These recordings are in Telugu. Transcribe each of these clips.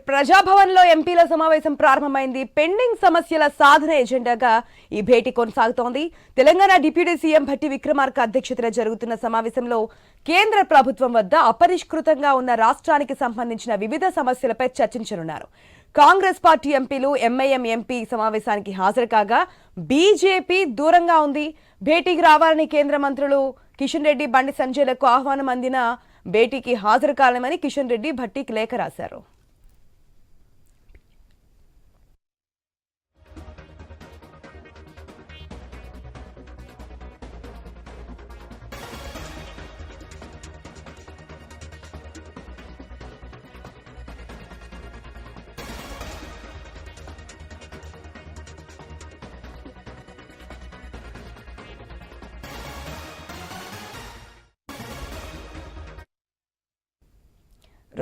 ప్రజాభవన్లో ఎంపీల సమావేశం ప్రారంభమైంది. పెండింగ్ సమస్యల సాధన ఎజెండాగా ఈ భేటీ కొనసాగుతోంది. తెలంగాణ డిప్యూటీ సీఎం భట్టి విక్రమార్క అధ్యక్షతన జరుగుతున్న సమావేశంలో కేంద్ర ప్రభుత్వం వద్ద అపరిష్కృతంగా ఉన్న రాష్ట్రానికి సంబంధించిన వివిధ సమస్యలపై చర్చించనున్నారు. కాంగ్రెస్ పార్టీ ఎంపీలు ఎంఐఎం ఎంపీ సమావేశానికి హాజరు కాగా బీజేపీ దూరంగా ఉంది. భేటీకి రావాలని కేంద్ర మంత్రులు కిషన్ రెడ్డి, బండి సంజయ్లకు ఆహ్వానం అందినా భేటీకి హాజరు కాలేమని కిషన్ రెడ్డి భట్టికి లేఖ రాశారు.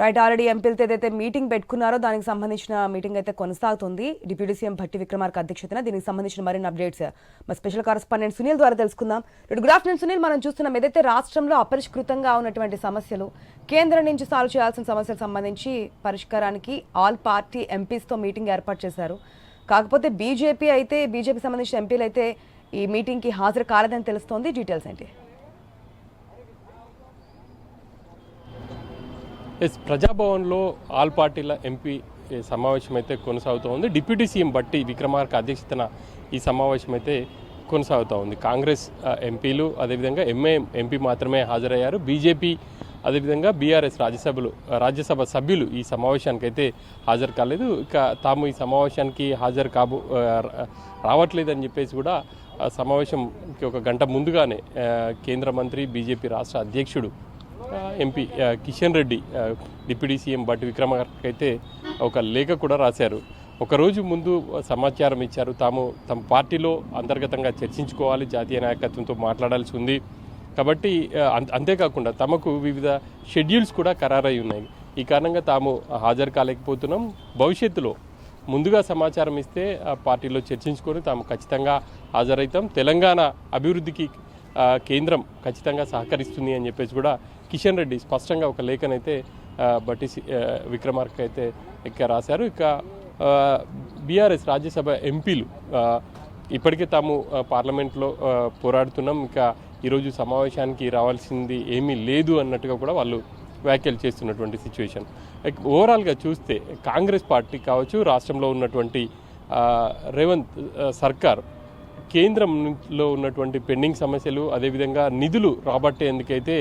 రైట్, ఆల్రెడీ ఎంపీలతో ఏదైతే మీటింగ్ పెట్టుకున్నారో దానికి సంబంధించిన మీటింగ్ అయితే కొనసాగుతుంది. డిప్యూటీ సీఎం భట్టి విక్రమార్క అధ్యక్షతన దీనికి సంబంధించిన మరిన్ని అప్డేట్స్ మా స్పెషల్ కరెస్పాండెంట్ సునీల్ ద్వారా తెలుసుకుందాం. గుడ్ ఆఫ్టర్నూన్ సునీల్, మనం చూస్తున్నాం ఏదైతే రాష్ట్రంలో అపరిష్కృతంగా ఉన్నటువంటి సమస్యలు, కేంద్రం నుంచి సాల్వ్ చేయాల్సిన సమస్యలకు సంబంధించి పరిష్కారానికి ఆల్ పార్టీ ఎంపీస్తో మీటింగ్ ఏర్పాటు చేశారు. కాకపోతే బీజేపీ సంబంధించిన ఎంపీలు అయితే ఈ మీటింగ్కి హాజరు కాలేదని తెలుస్తోంది. డీటెయిల్స్ ఏంటి? ప్రజాభవన్లో ఆల్ పార్టీల ఎంపీ సమావేశం అయితే కొనసాగుతూ ఉంది. డిప్యూటీ సీఎం భట్టి విక్రమార్క అధ్యక్షతన ఈ సమావేశం అయితే కొనసాగుతూ ఉంది. కాంగ్రెస్ ఎంపీలు అదేవిధంగా ఎంఐఎం ఎంపీ మాత్రమే హాజరయ్యారు. బీజేపీ అదేవిధంగా బీఆర్ఎస్ రాజ్యసభ సభ్యులు ఈ సమావేశానికి అయితే హాజరు కాలేదు. ఇక తాము ఈ సమావేశానికి రావట్లేదని చెప్పేసి కూడా సమావేశంకి ఒక గంట ముందుగానే కేంద్ర మంత్రి బీజేపీ రాష్ట్ర అధ్యక్షుడు MP Kishan Reddy deputy CM Bhatti Vikramarka అయితే ఒక లేఖ కూడా రాశారు. ఒకరోజు ముందు సమాచారం ఇచ్చారు. తమ పార్టీలో అంతర్గతంగా చర్చించుకోవాలి, జాతీయ నాయకత్వంతో మాట్లాడాల్సి ఉంది కాబట్టి, అంతేకాకుండా తమకు వివిధ షెడ్యూల్స్ కూడా ఖరారై ఉన్నాయి. ఈ కారణంగా తాము హాజరు కాలేకపోతున్నాం. భవిష్యత్తులో ముందుగా సమాచారం ఇస్తే పార్టీలో చర్చించుకొని తాము ఖచ్చితంగా హాజరవుతాం. తెలంగాణ అభివృద్ధికి కేంద్రం ఖచ్చితంగా సహకరిస్తుంది అని చెప్పేసి కూడా కిషన్ రెడ్డి స్పష్టంగా ఒక లేఖనైతే భట్టి విక్రమార్క అయితే రాశారు. ఇక బీఆర్ఎస్ రాజ్యసభ ఎంపీలు ఇప్పటికే తాము పార్లమెంట్లో పోరాడుతున్నాం, ఇంకా ఈరోజు సమావేశానికి రావాల్సింది ఏమీ లేదు అన్నట్టుగా కూడా వాళ్ళు వ్యాఖ్యలు చేస్తున్నటువంటి సిచ్యువేషన్. ఓవరాల్గా చూస్తే కాంగ్రెస్ పార్టీ కావచ్చు, రాష్ట్రంలో ఉన్నటువంటి రేవంత్ సర్కార్ కేంద్రంలో ఉన్నటువంటి పెండింగ్ సమస్యలు అదేవిధంగా నిధులు రాబట్టేందుకైతే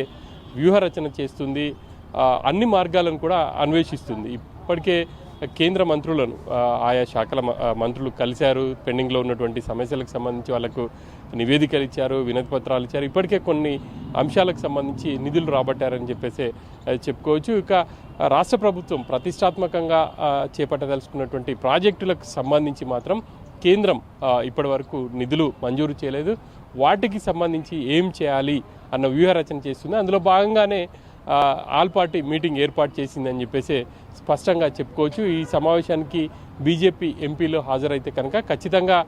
వ్యూహరచన చేస్తుంది, అన్ని మార్గాలను కూడా అన్వేషిస్తుంది. ఇప్పటికే కేంద్ర మంత్రులను ఆయా శాఖల మంత్రులు కలిశారు. పెండింగ్లో ఉన్నటువంటి సమస్యలకు సంబంధించి వాళ్ళకు నివేదికలు ఇచ్చారు, వినతి పత్రాలు ఇచ్చారు. ఇప్పటికే కొన్ని అంశాలకు సంబంధించి నిధులు రాబట్టారని చెప్పేసి చెప్పుకోవచ్చు. ఇక రాష్ట్ర ప్రభుత్వం ప్రతిష్టాత్మకంగా చేపట్టదలుచుకున్నటువంటి ప్రాజెక్టులకు సంబంధించి మాత్రం కేంద్రం ఇప్పటి వరకు నిధులు మంజూరు చేయలేదు. వాటికి సంబంధించి ఏం చేయాలి అన్న వ్యూహరచన చేస్తుంది. అందులో భాగంగానే ఆల్ పార్టీ మీటింగ్ ఏర్పాటు చేసిందని చెప్పేసి స్పష్టంగా చెప్పుకోవచ్చు. ఈ సమావేశానికి బీజేపీ ఎంపీలు హాజరైతే కనుక ఖచ్చితంగా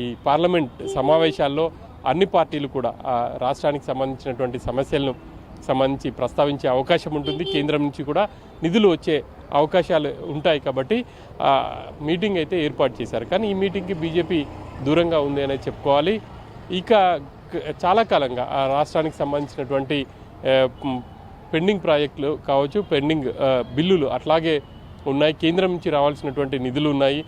ఈ పార్లమెంట్ సమావేశాల్లో అన్ని పార్టీలు కూడా రాష్ట్రానికి సంబంధించినటువంటి సమస్యలను సంబంధించి ప్రస్తావించే అవకాశం ఉంటుంది. కేంద్రం నుంచి కూడా నిధులు వచ్చే అవకాశాలు ఉంటాయి కాబట్టి మీటింగ్ అయితే ఏర్పాటు చేశారు. కానీ ఈ మీటింగ్కి బీజేపీ దూరంగా ఉంది అనేది చెప్పుకోవాలి. ఇక చాలా కాలంగా రాష్ట్రానికి సంబంధించినటువంటి పెండింగ్ ప్రాజెక్టులు కావచ్చు, పెండింగ్ బిల్లులు అట్లాగే ఉన్నాయి. కేంద్రం నుంచి రావాల్సినటువంటి నిధులు ఉన్నాయి,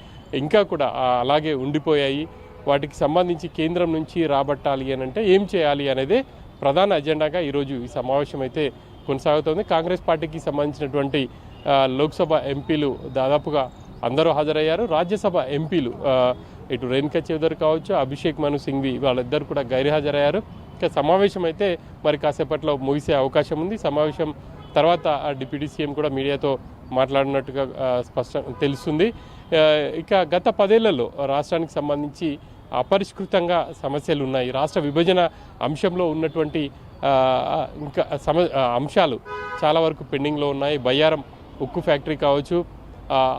ఇంకా కూడా అలాగే ఉండిపోయాయి. వాటికి సంబంధించి కేంద్రం నుంచి రాబట్టాలి అని అంటే ఏం చేయాలి అనేదే ప్రధాన ఎజెండాగా ఈరోజు ఈ సమావేశం అయితే కొనసాగుతోంది. కాంగ్రెస్ పార్టీకి సంబంధించినటువంటి లోక్సభ ఎంపీలు దాదాపుగా అందరూ హాజరయ్యారు. రాజ్యసభ ఎంపీలు ఇటు రేణుకా చౌదరి కావచ్చు, అభిషేక్ మను సింఘ్వి వాళ్ళిద్దరు కూడా గైర్హాజరయ్యారు. ఇక సమావేశం అయితే మరి కాసేపట్లో ముగిసే అవకాశం ఉంది. సమావేశం తర్వాత డిప్యూటీ సీఎం కూడా మీడియాతో మాట్లాడినట్టుగా స్పష్టంగా తెలుస్తుంది. ఇక గత 10 ఏళ్లలో రాష్ట్రానికి సంబంధించి అపరిష్కృతంగా సమస్యలు ఉన్నాయి. రాష్ట్ర విభజన అంశంలో ఉన్నటువంటి ఇంకా అంశాలు చాలా వరకు పెండింగ్లో ఉన్నాయి. బయ్యారం ఉక్కు ఫ్యాక్టరీ కావచ్చు,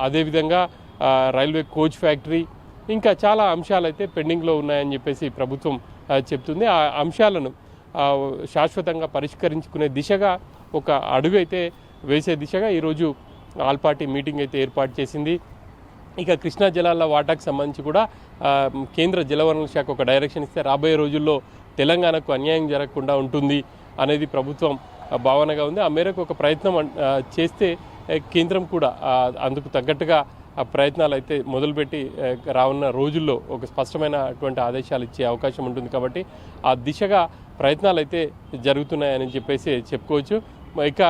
అదేవిధంగా రైల్వే కోచ్ ఫ్యాక్టరీ, ఇంకా చాలా అంశాలు అయితే పెండింగ్లో ఉన్నాయని చెప్పేసి ప్రభుత్వం చెప్తుంది. ఆ అంశాలను శాశ్వతంగా పరిష్కరించుకునే దిశగా ఒక అడుగు అయితే వేసే దిశగా ఈరోజు ఆల్ పార్టీ మీటింగ్ అయితే ఏర్పాటు చేసింది. ఇక కృష్ణా జలాల వాటాకు సంబంధించి కూడా కేంద్ర జలవనరుల శాఖ ఒక డైరెక్షన్ ఇస్తే రాబోయే రోజుల్లో తెలంగాణకు అన్యాయం జరగకుండా ఉంటుంది అనేది ప్రభుత్వం భావనగా ఉంది. ఆ మేరకు ఒక ప్రయత్నం చేస్తే కేంద్రం కూడా అందుకు తగ్గట్టుగా ఆ ప్రయత్నాలు అయితే మొదలుపెట్టి రానున్న రోజుల్లో ఒక స్పష్టమైనటువంటి ఆదేశాలు ఇచ్చే అవకాశం ఉంటుంది. కాబట్టి ఆ దిశగా ప్రయత్నాలు అయితే జరుగుతున్నాయని చెప్పేసి చెప్పుకోవచ్చు. ఇక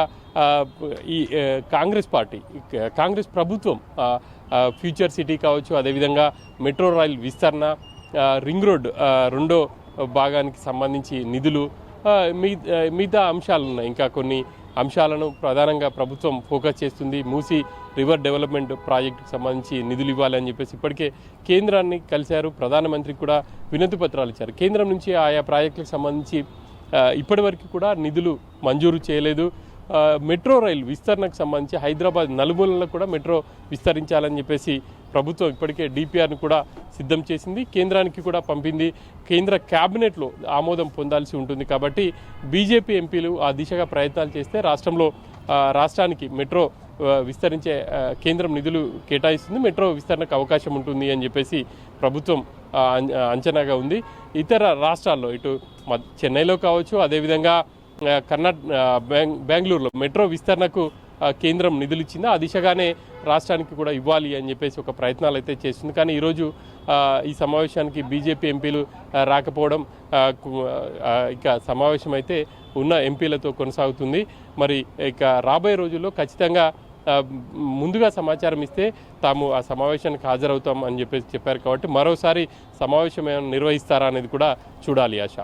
ఈ కాంగ్రెస్ ప్రభుత్వం ఫ్యూచర్ సిటీ కావచ్చు, అదేవిధంగా మెట్రో రైల్ విస్తరణ, రింగ్ రోడ్ రెండో భాగానికి సంబంధించి నిధులు, మిగతా అంశాలు ఉన్నాయి. ఇంకా కొన్ని అంశాలను ప్రధానంగా ప్రభుత్వం ఫోకస్ చేస్తుంది. మూసీ రివర్ డెవలప్మెంట్ ప్రాజెక్టుకు సంబంధించి నిధులు ఇవ్వాలని చెప్పేసి ఇప్పటికే కేంద్రాన్ని కలిశారు. ప్రధానమంత్రికి కూడా వినతి పత్రాలు ఇచ్చారు. కేంద్రం నుంచి ఆయా ప్రాజెక్టులకు సంబంధించి ఇప్పటివరకు కూడా నిధులు మంజూరు చేయలేదు. మెట్రో రైల్ విస్తరణకు సంబంధించి హైదరాబాద్ నలుమూలలకు కూడా మెట్రో విస్తరించాలని చెప్పేసి ప్రభుత్వం ఇప్పటికే డిపిఆర్ను కూడా సిద్ధం చేసింది, కేంద్రానికి కూడా పంపింది. కేంద్ర క్యాబినెట్లో ఆమోదం పొందాల్సి ఉంటుంది. కాబట్టి బీజేపీ ఎంపీలు ఆ దిశగా ప్రయత్నాలు చేస్తే రాష్ట్రానికి మెట్రో విస్తరించే కేంద్రం నిధులు కేటాయిస్తుంది, మెట్రో విస్తరణకు అవకాశం ఉంటుంది అని చెప్పేసి ప్రభుత్వం అంచనాగా ఉంది. ఇతర రాష్ట్రాల్లో ఇటు చెన్నైలో కావచ్చు, అదేవిధంగా బెంగళూరులో మెట్రో విస్తరణకు కేంద్రం నిధులు ఇచ్చింది. ఆ దిశగానే రాష్ట్రానికి కూడా ఇవ్వాలి అని చెప్పేసి ఒక ప్రయత్నాలు అయితే చేస్తుంది. కానీ ఈరోజు ఈ సమావేశానికి బీజేపీ ఎంపీలు రాకపోవడం, ఇక సమావేశం అయితే ఉన్న ఎంపీలతో కొనసాగుతుంది. మరి ఇక రాబోయే రోజుల్లో ఖచ్చితంగా ముందుగా సమాచారం ఇస్తే తాము ఆ సమావేశానికి హాజరవుతాం అని చెప్పేసి చెప్పారు. కాబట్టి మరోసారి సమావేశం ఏమైనా నిర్వహిస్తారా అనేది కూడా చూడాలి. ఆశ.